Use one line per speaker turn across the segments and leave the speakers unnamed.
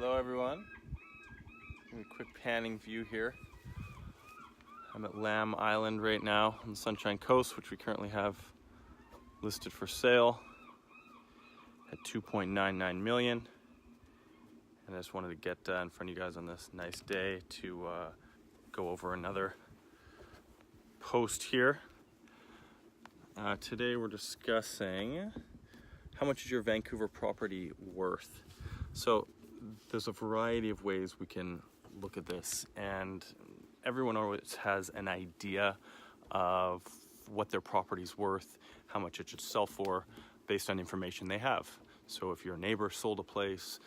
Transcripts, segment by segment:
Hello everyone. Give me a quick panning view here. I'm at Lamb Island right now on the Sunshine Coast, which we currently have listed for sale at 2.99 million. And I just wanted to get in front of you guys on this nice day to go over another post here. Today we're discussing how much is your Vancouver property worth. So there's a variety of ways we can look at this, and everyone always has an idea of what their property's worth, how much it should sell for based on information they have. So if your neighbor sold a place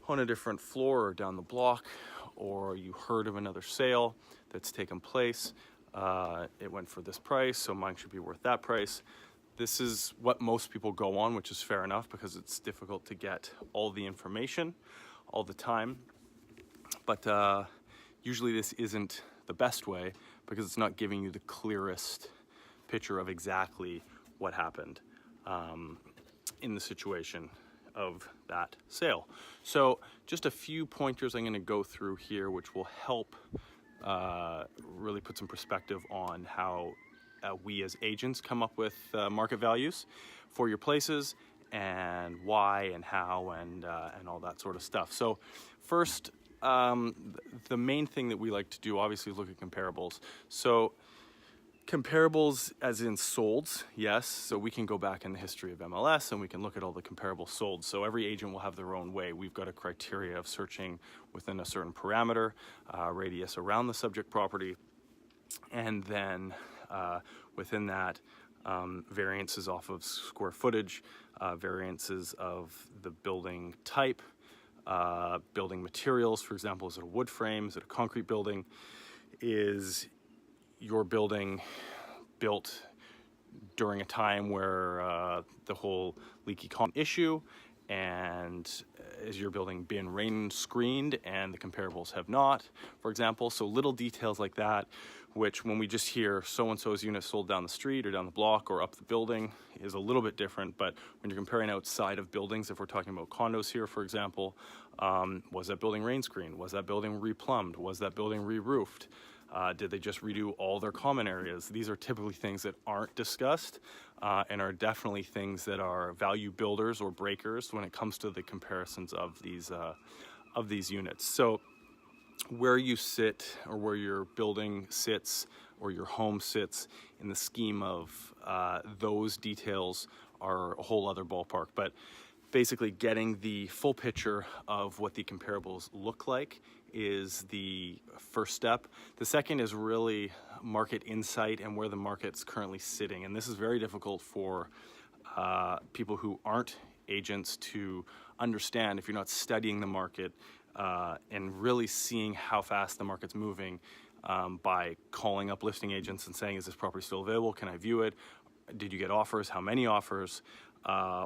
on a different floor or down the block, or you heard of another sale that's taken place, it went for this price, so mine should be worth that price. This is what most people go on, which is fair enough because it's difficult to get all the information all the time. But usually this isn't the best way because it's not giving you the clearest picture of exactly what happened in the situation of that sale. So just a few pointers I'm going to go through here which will help really put some perspective on how we as agents come up with market values for your places and why and how and all that sort of stuff. So first, the main thing that we like to do obviously is look at comparables. So comparables as in solds, yes. So we can go back in the history of MLS and we can look at all the comparable solds. So every agent will have their own way. We've got a criteria of searching within a certain parameter, radius around the subject property, and then within that, variances off of square footage, variances of the building type, building materials. For example, is it a wood frame? Is it a concrete building? Is your building built during a time where the whole leaky issue? And is your building been rain screened and the comparables have not, for example? So little details like that, which when we just hear so-and-so's unit sold down the street or down the block or up the building is a little bit different. But when you're comparing outside of buildings, if we're talking about condos here, for example, was that building rain screened? Was that building replumbed? Was that building re-roofed? Did they just redo all their common areas? These are typically things that aren't discussed and are definitely things that are value builders or breakers when it comes to the comparisons of these units. So where you sit or where your building sits or your home sits in the scheme of those details are a whole other ballpark. But basically getting the full picture of what the comparables look like is the first step. The second is really market insight and where the market's currently sitting. And this is very difficult for people who aren't agents to understand if you're not studying the market and really seeing how fast the market's moving by calling up listing agents and saying, is this property still available? Can I view it? Did you get offers? How many offers?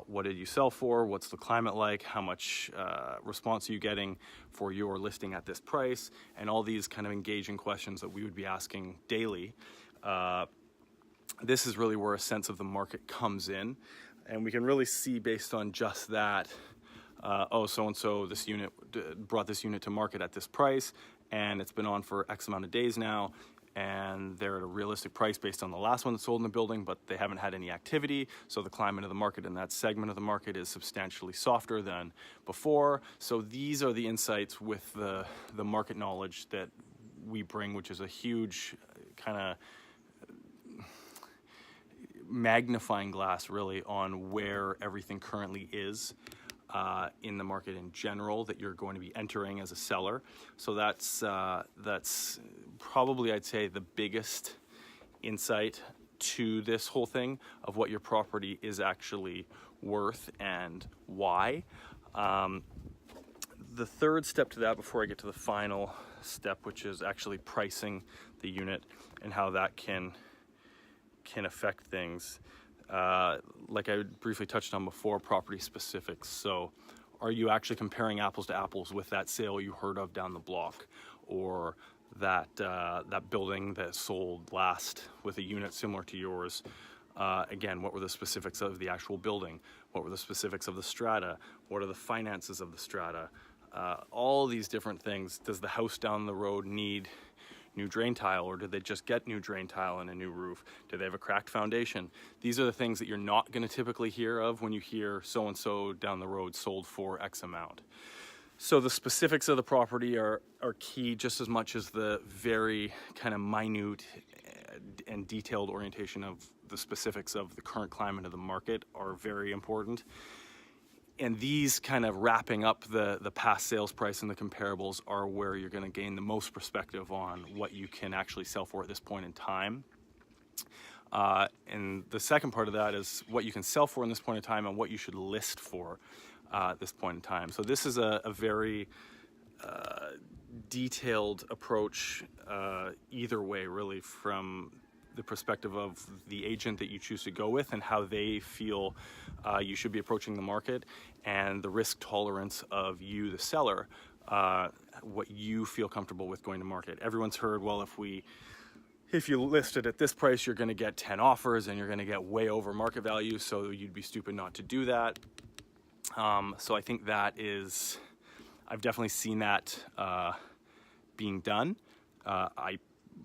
What did you sell for? What's the climate like? How much response are you getting for your listing at this price? And all these kind of engaging questions that we would be asking daily. This is really where a sense of the market comes in. And we can really see based on just that, oh, so-and-so, this unit brought this unit to market at this price, and it's been on for X amount of days now, and they're at a realistic price based on the last one that sold in the building, but they haven't had any activity, so the climate of the market in that segment of the market is substantially softer than before. So these are the insights with the market knowledge that we bring, which is a huge kind of magnifying glass really on where everything currently is in the market in general that you're going to be entering as a seller. So that's probably, I'd say, the biggest insight to this whole thing of what your property is actually worth and why. The third step to that, before I get to the final step, which is actually pricing the unit and how that can affect things. Like I briefly touched on before, property specifics. So are you actually comparing apples to apples with that sale you heard of down the block, or that building that sold last with a unit similar to yours? Again, what were the specifics of the actual building? What were the specifics of the strata? What are the finances of the strata? all these different things. Does the house down the road need new drain tile, or did they just get new drain tile and a new roof? Do they have a cracked foundation? These are the things that you're not going to typically hear of when you hear so-and-so down the road sold for X amount. So the specifics of the property are key just as much as the very kind of minute and detailed orientation of the specifics of the current climate of the market are very important. And these kind of wrapping up the past sales price and the comparables are where you're going to gain the most perspective on what you can actually sell for at this point in time. And the second part of that is what you can sell for in this point in time and what you should list for at this point in time. So this is a very detailed approach either way, really, from the perspective of the agent that you choose to go with and how they feel you should be approaching the market, and the risk tolerance of you, the seller, what you feel comfortable with going to market. Everyone's heard, well, if you list it at this price, you're going to get 10 offers and you're going to get way over market value, so you'd be stupid not to do that. So I think that is, I've definitely seen that being done.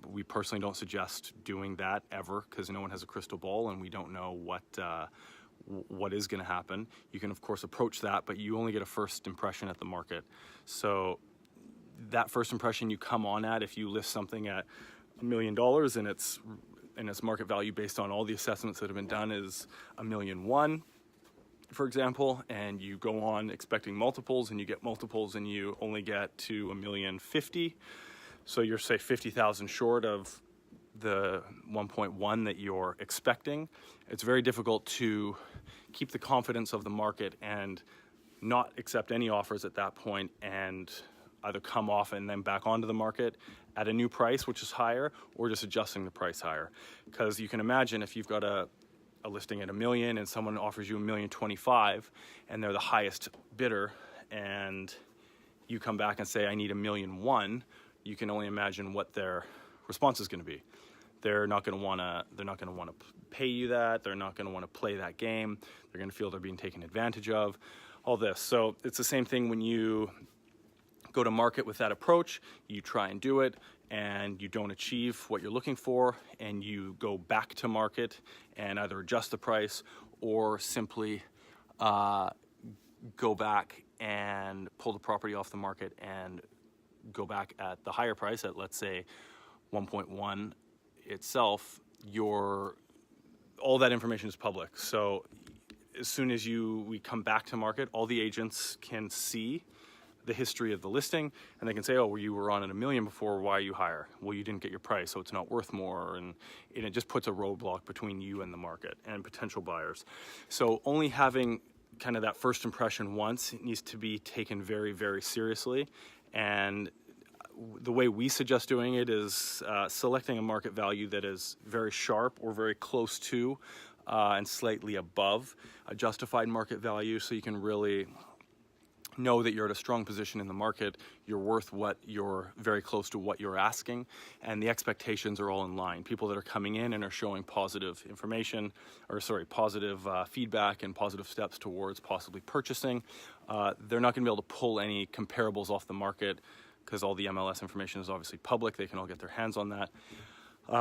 We personally don't suggest doing that ever, because no one has a crystal ball and we don't know what is going to happen. You can of course approach that, but you only get a first impression at the market. So that first impression you come on at, if you list something at $1 million and its market value based on all the assessments that have been done is $1.1 million, for example, and you go on expecting multiples and you get multiples and you only get to $1.05 million, so you're say 50,000 short of the 1.1 that you're expecting. It's very difficult to keep the confidence of the market and not accept any offers at that point and either come off and then back onto the market at a new price, which is higher, or just adjusting the price higher. Because you can imagine if you've got a listing at $1 million and someone offers you $1.025 million and they're the highest bidder, and you come back and say, I need $1.1 million, you can only imagine what their response is going to be. They're not going to want to pay you that. They're not going to want to play that game. They're going to feel they're being taken advantage of. All this. So it's the same thing when you go to market with that approach. You try and do it, and you don't achieve what you're looking for, and you go back to market and either adjust the price or simply go back and pull the property off the market and go back at the higher price at, let's say, 1.1 itself. All that information is public. So as soon as we come back to market, all the agents can see the history of the listing, and they can say, oh, well, you were on at $1 million before, why are you higher? Well, you didn't get your price, so it's not worth more, and it just puts a roadblock between you and the market and potential buyers. So only having kind of that first impression once, it needs to be taken very, very seriously. And the way we suggest doing it is selecting a market value that is very sharp or very close to and slightly above a justified market value, so you can really know that you're at a strong position in the market, you're worth what you're very close to what you're asking, and the expectations are all in line. People that are coming in and are showing positive information, positive feedback and positive steps towards possibly purchasing, they're not going to be able to pull any comparables off the market, because all the MLS information is obviously public. They can all get their hands on that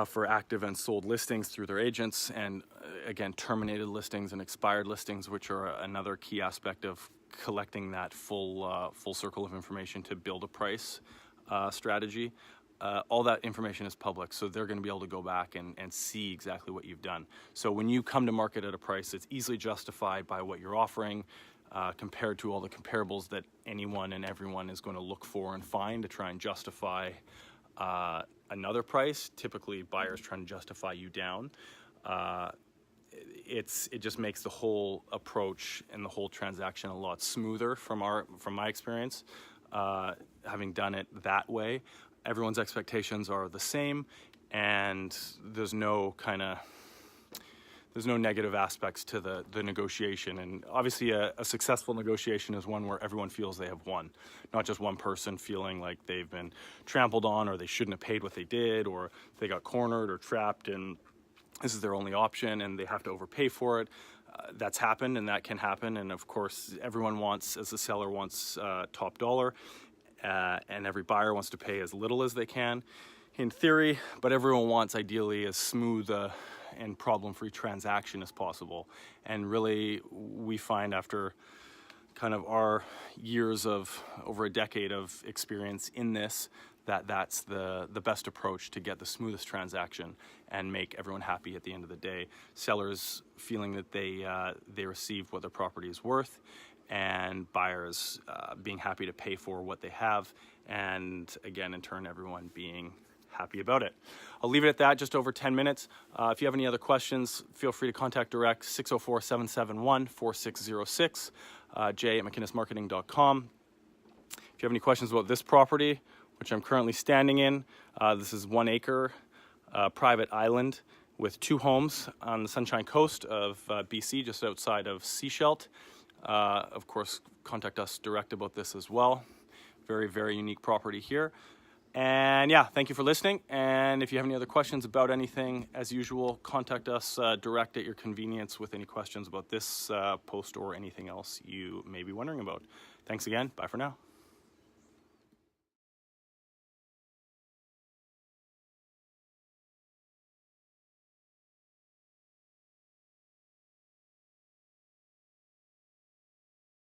for active and sold listings through their agents, and again, terminated listings and expired listings, which are another key aspect of collecting that full circle of information to build a price strategy. All that information is public, so they're going to be able to go back and see exactly what you've done. So when you come to market at a price that's easily justified by what you're offering, compared to all the comparables that anyone and everyone is going to look for and find to try and justify another price, typically buyers trying to justify you down, it just makes the whole approach and the whole transaction a lot smoother from my experience. Having done it that way, everyone's expectations are the same, and there's no negative aspects to the negotiation. And obviously a successful negotiation is one where everyone feels they have won, not just one person feeling like they've been trampled on, or they shouldn't have paid what they did, or they got cornered or trapped in this is their only option and they have to overpay for it. That's happened and that can happen. And of course, everyone wants, as the seller wants top dollar, and every buyer wants to pay as little as they can in theory, but everyone wants ideally as smooth and problem-free transaction as possible. And really, we find after kind of our years of over a decade of experience in this, that's the best approach to get the smoothest transaction and make everyone happy at the end of the day. Sellers feeling that they received what their property is worth, and buyers being happy to pay for what they have, and again, in turn, everyone being happy about it. I'll leave it at that, just over 10 minutes. If you have any other questions, feel free to contact direct 604-771-4606, jay@McInnesMarketing.com. If you have any questions about this property, which I'm currently standing in, this is 1 acre private island with 2 homes on the Sunshine Coast of BC, just outside of Seashelt. Of course, contact us direct about this as well. Very, very unique property here. And yeah, thank you for listening. And if you have any other questions about anything, as usual, contact us direct at your convenience with any questions about this post or anything else you may be wondering about. Thanks again. Bye for now.